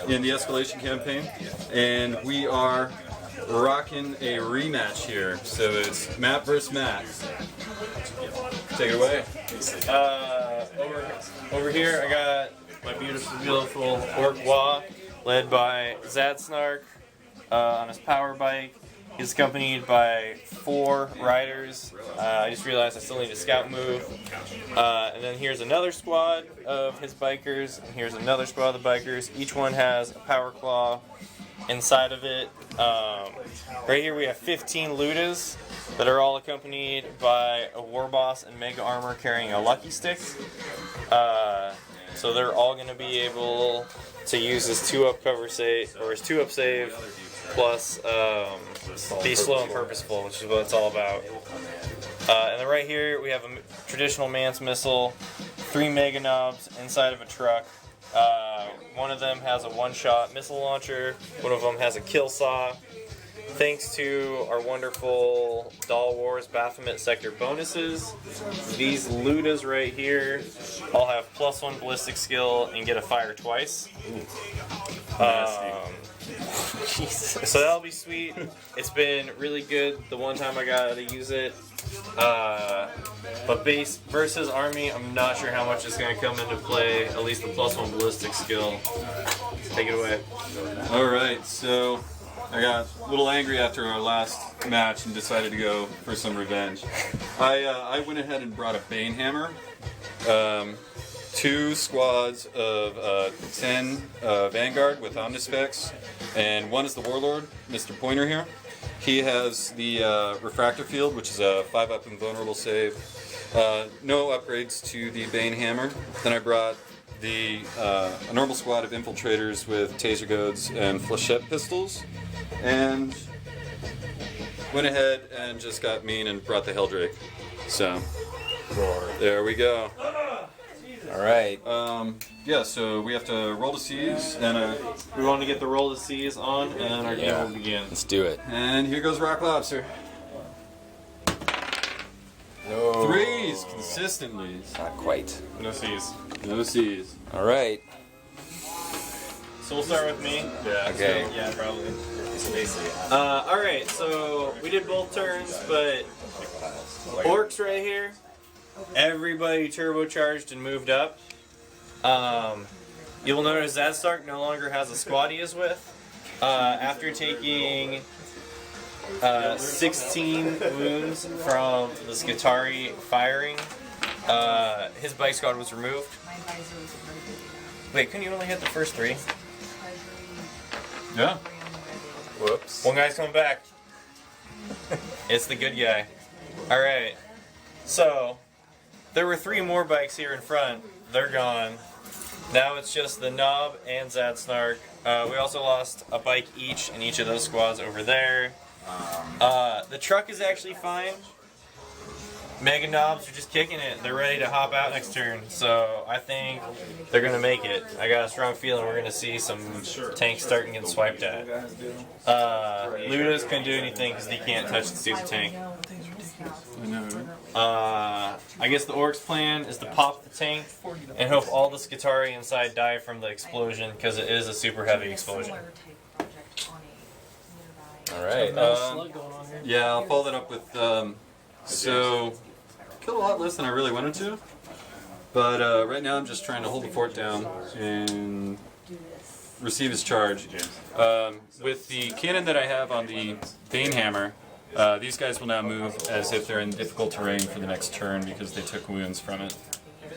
in the escalation campaign, and we are rocking a rematch here. So it's Matt versus Matt. Take it away. Over here, I got my beautiful Ork Wah, led by Zadsnark on his power bike. He's accompanied by 4 riders. I just realized I still need a scout move. And then here's another squad of his bikers, and here's another squad of the bikers. Each one has a power claw inside of it. Right here we have 15 Ludas that are all accompanied by a war boss in mega armor carrying a lucky stick. So they're all going to be able to use his 2-up cover save, or his 2-up save, plus be slow and purposeful, which is what it's all about. And then right here we have a traditional man's missile, 3 mega knobs inside of a truck. One of them has a one-shot missile launcher, one of them has a kill saw. Thanks to our wonderful Doll Wars Baphomet sector bonuses, these Ludas right here all have +1 ballistic skill and get a fire twice. Jesus. So that'll be sweet. It's been really good the one time I got to use it. But base versus army, I'm not sure how much it's going to come into play, at least the +1 ballistic skill. Take it away. Alright, so I got a little angry after our last match and decided to go for some revenge. I went ahead and brought a Bane Hammer, 2 squads of 10 Vanguard with Omnispecs, and one is the Warlord, Mr. Pointer here. He has the Refractor Field, which is a 5-up invulnerable save. No upgrades to the Bane Hammer. Then I brought a normal squad of infiltrators with taser goads and flechette pistols, and went ahead and just got mean and brought the Helldrake. So there we go. All right. Yeah, so we have to roll to seize, and We want to get the roll to seize on, and then our game will begin. Let's do it. and here goes Rock Lobster. No. 3s consistently. Not quite. No seize. No seize. All right. So we'll start with me. Yeah. Okay. So, Yeah, probably. Alright, so we did both turns, but Orks right here, everybody turbocharged and moved up. You'll notice that Stark no longer has a squad he is with. After taking 16 wounds from the Skitarii firing, his bike squad was removed. Wait, couldn't you only hit the first 3? yeah. Whoops. One guy's coming back. It's the good guy. Alright. So, there were 3 more bikes here in front. They're gone. Now it's just the Knob and Zadsnark. We also lost a bike each in each of those squads over there. The truck is actually fine. Mega Knobs are just kicking it. They're ready to hop out next turn. So I think they're going to make it. I got a strong feeling we're going to see some tanks starting getting swiped at. Ludas couldn't do anything because he can't touch the stupid tank. I guess the Orcs' plan is to pop the tank and hope all the Skitarii inside die from the explosion because it is a super heavy explosion. All right. Yeah, I'll follow that up with, so, killed a lot less than I really wanted to, but right now I'm just trying to hold the fort down and receive his charge. With the cannon that I have on the Bane Hammer, these guys will now move as if they're in difficult terrain for the next turn because they took wounds from it.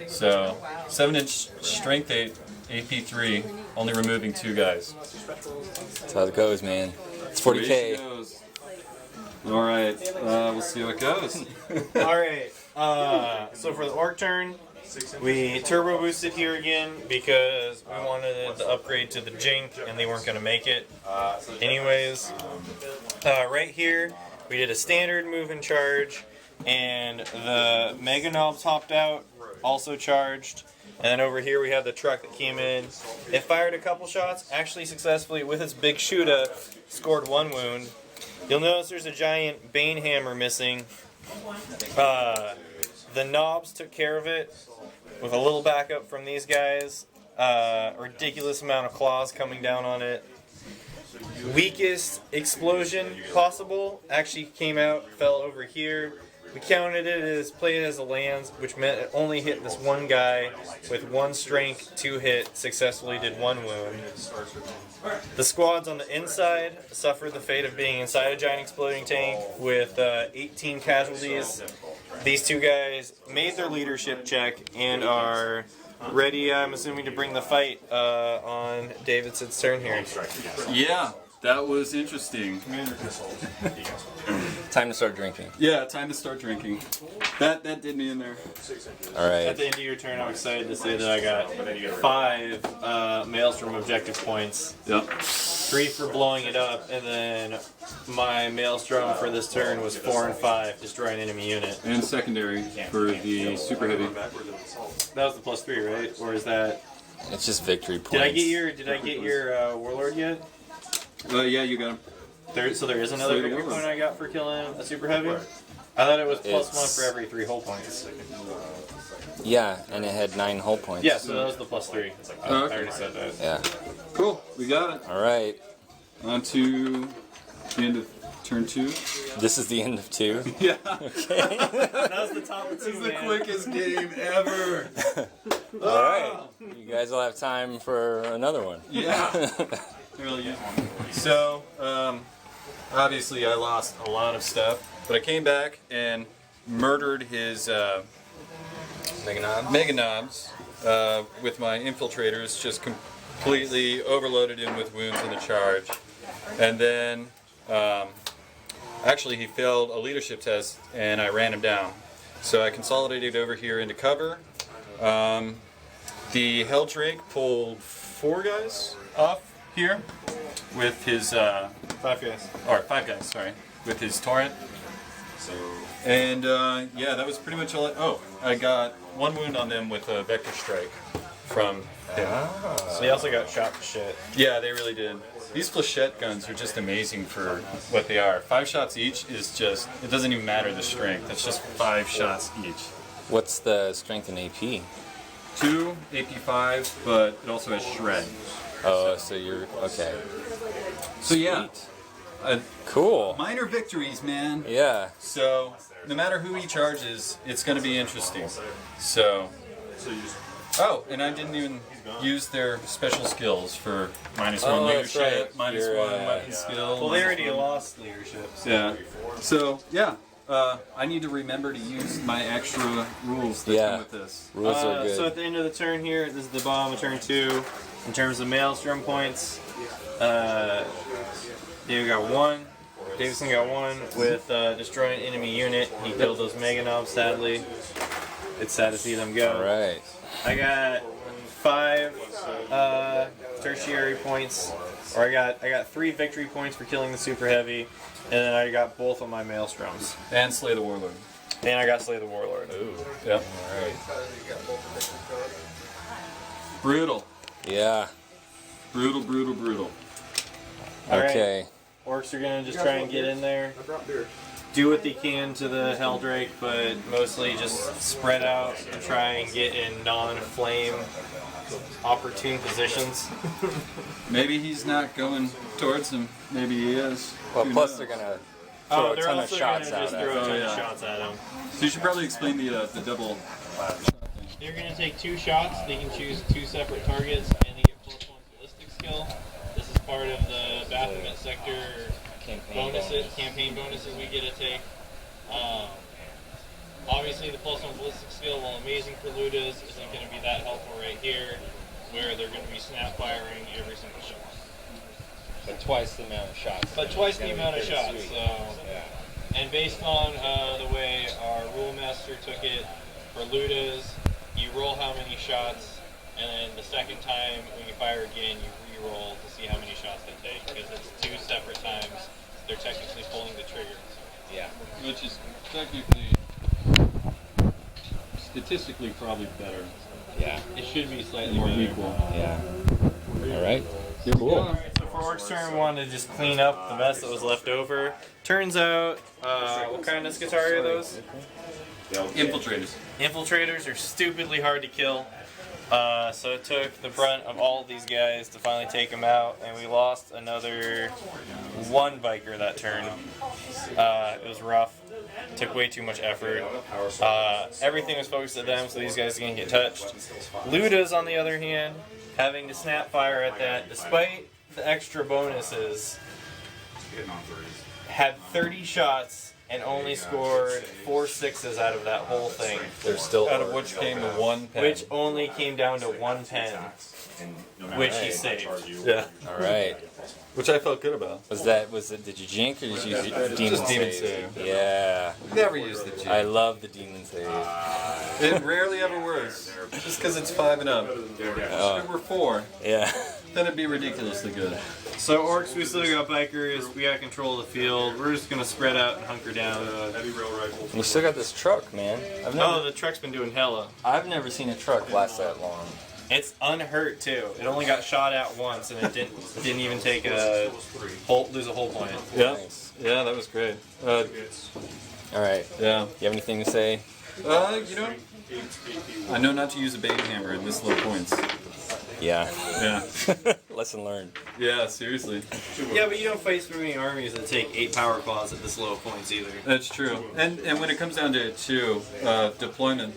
So, 7-inch strength 8, AP 3, only removing 2 guys. That's how it goes, man. It's 40K. Alright, we'll see how it goes. Alright, so for the Orc turn, we turbo boosted here again because we wanted the upgrade to the Jink and they weren't going to make it. Anyways, right here, we did a standard move and charge, and the Mega Knobs hopped out, also charged. And then over here we have the truck that came in. It fired a couple shots, actually successfully with its big shooter, scored 1 wound. You'll notice there's a giant Bane Hammer missing. The Knobs took care of it with a little backup from these guys. A ridiculous amount of claws coming down on it. Weakest explosion possible actually came out, fell over here. We counted it as played as a lands, which meant it only hit this one guy with 1 strength, 2 hit, successfully did 1 wound. The squads on the inside suffered the fate of being inside a giant exploding tank with 18 casualties. These 2 guys made their leadership check and are ready, I'm assuming, to bring the fight on Davidson's turn here. Yeah, that was interesting. Time to start drinking. Yeah, time to start drinking. That did me in there. All right. At the end of your turn, I'm excited to say that I got 5 Maelstrom objective points. Yep. 3 for blowing it up, and then my Maelstrom for this turn was 4 and 5, destroy an enemy unit. And secondary for the super heavy. That was the +3, right? Or is that? It's just victory points. Did I get your Warlord yet? Yeah, you got him. So there is another victory point I got for killing a super heavy. I thought it was +1 for every 3 hull points. Yeah, and it had 9 hull points. Yeah, so that was the +3. I already said that. Yeah. Cool, we got it. All right. On to the end of turn 2. This is the end of 2. Yeah. That was the top of 2, This is the man. quickest game ever. All right. You guys will have time for another one. Yeah. Really use one. So, obviously I lost a lot of stuff, but I came back and murdered his Mega Knobs with my infiltrators, just completely overloaded him with wounds in the charge. And then, actually he failed a leadership test and I ran him down. So I consolidated over here into cover. The Helldrake pulled 4 guys off here with his 5 guys. or 5 guys, sorry, with his torrent. And yeah, that was pretty much all. I got 1 wound on them with a vector strike from him. So they also got shot to shit. Yeah, they really did. These flechette guns are just amazing for what they are. 5 shots each is just, it doesn't even matter the strength. It's just 5 shots each. What's the strength in AP? 2 AP5, but it also has shred. Oh, so you're okay. So yeah, Cool. minor victories, man. Yeah. So no matter who he charges, it's going to be interesting. So, oh, and I didn't even use their special skills for -1 Oh, leadership, that's right. -1 weapon skill. Well, they already lost leadership. So. Yeah. So yeah, I need to remember to use my extra rules that come with this. Rules are good. So at the end of the turn here, this is the bottom of turn 2. In terms of Maelstrom points, David got 1. Davison got 1 with destroy an enemy unit. He killed those Mega Knobs, sadly. It's sad to see them go. All right. I got 5 tertiary points, or I got 3 victory points for killing the super heavy, and then I got both of my Maelstroms. And Slay the Warlord. And I got Slay the Warlord. Ooh. Yep. All right. Brutal. Yeah. Brutal, brutal, brutal. All right. Okay. Orcs are gonna just try and get in there, do what they can to the Helldrake, but mostly just spread out and try and get in non-flame opportune positions. Maybe he's not going towards him. Maybe he is. Well, Who plus knows? they're gonna throw a they're ton of also shots gonna out just at throw a it. ton yeah. of shots at him. So you should probably explain the double. They're going to take 2 shots. They can choose 2 separate targets, and they get +1 ballistic skill. This is part of the Baphomet sector campaign bonuses we get to take. Obviously, the +1 ballistic skill, while amazing for Ludas, isn't going to be that helpful right here, where they're going to be snap firing every single shot. But twice the amount of shots. But twice the amount of shots. Sweet. So, and based on the way our rule master took it for Ludas, you roll how many shots, and then the second time when you fire again, you re-roll to see how many shots they take, because it's 2 separate times they're technically pulling the trigger. Yeah. Which is technically, statistically probably better. Yeah. It should be slightly More better. equal. Yeah. All right. Here we Cool. go. Alright, so for Orcs turn 1 to just clean up the mess that was left over. Turns out, what kind of Scutari are those? Infiltrators. Infiltrators are stupidly hard to kill. So it took the brunt of all of these guys to finally take him out, and we lost another one biker that turn. It was rough. Took way too much effort. Everything was focused at them, so these guys didn't get touched. Luda's, on the other hand, having to snap fire at that, despite the extra bonuses, had 30 shots and only scored 4 6s out of that whole thing. They're still Out of which came to 1 pen. Which only came down to 1 pen, which he saved. Yeah. all right. Which I felt good about. Was it? Did you jink or did you use demon Just demon save? save. Yeah, Never use the G. I love the demon save. It rarely ever works. Just because it's 5 and up. If it were 4, Yeah. then it'd be ridiculously good. So Orks, we still got bikers, we got control of the field, we're just gonna spread out and hunker down. We still got this truck, man. Oh, the truck's been doing hella. I've never seen a truck last that long. It's unhurt too. It only got shot at once, and it didn't even take lose a whole point. Yeah. Nice. Yeah, that was great. All right. Yeah. You have anything to say? You know, I know not to use a bait hammer at this low points. Yeah. Yeah. Lesson learned. Yeah, seriously. Yeah, but you don't face very many armies that take 8 power claws at this low points either. That's true. And when it comes down to it too, deployment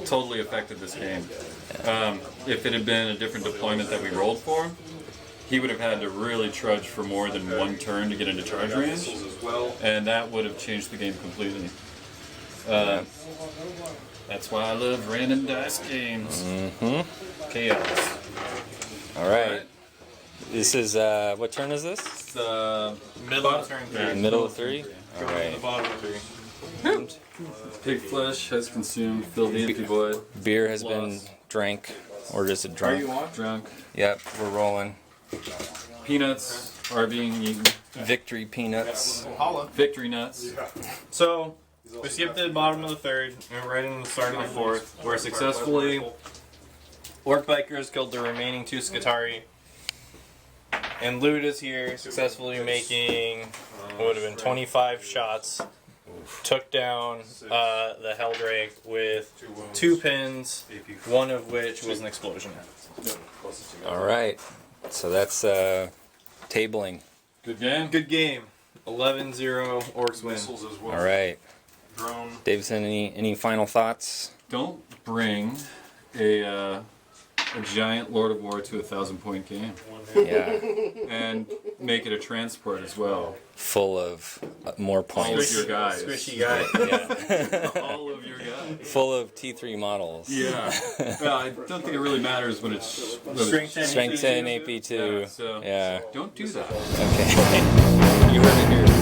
totally affected this game. If it had been a different deployment that we rolled for, he would have had to really trudge for more than 1 turn to get into charge range, and that would have changed the game completely. That's why I love random dice games. Chaos. All right. This is what turn is this? It's, Middle of turn 3. Middle of 3. All The right. bottom of 3. Pig flesh has consumed, filled the empty void. Beer has been drank, or is it drunk? Drunk. Yep, we're rolling. Peanuts are being eaten. Victory peanuts. Victory nuts. So, we skipped the bottom of the 3rd, and we're right in the start of the 4th, where successfully Orc Bikers killed the remaining 2 Skitari. And Loot is here, successfully making what would have been 25 shots. Took down the Helldrake with 2 pins, one of which was an explosion. All right. So that's tabling. Good game. Good game. 11-0, Orcs win. All right. Davison, any final thoughts? Don't bring a giant Lord of War to a 1,000-point game, Yeah. and make it a transport as well. Full of more All points. of your guys. Squishy guy. Yeah. All of your guys. Full of T3 models. Yeah. Well, I don't think it really matters when it's Strength 10, Strength 10, AP2. Yeah, so Yeah. don't do that. Okay. You heard it here.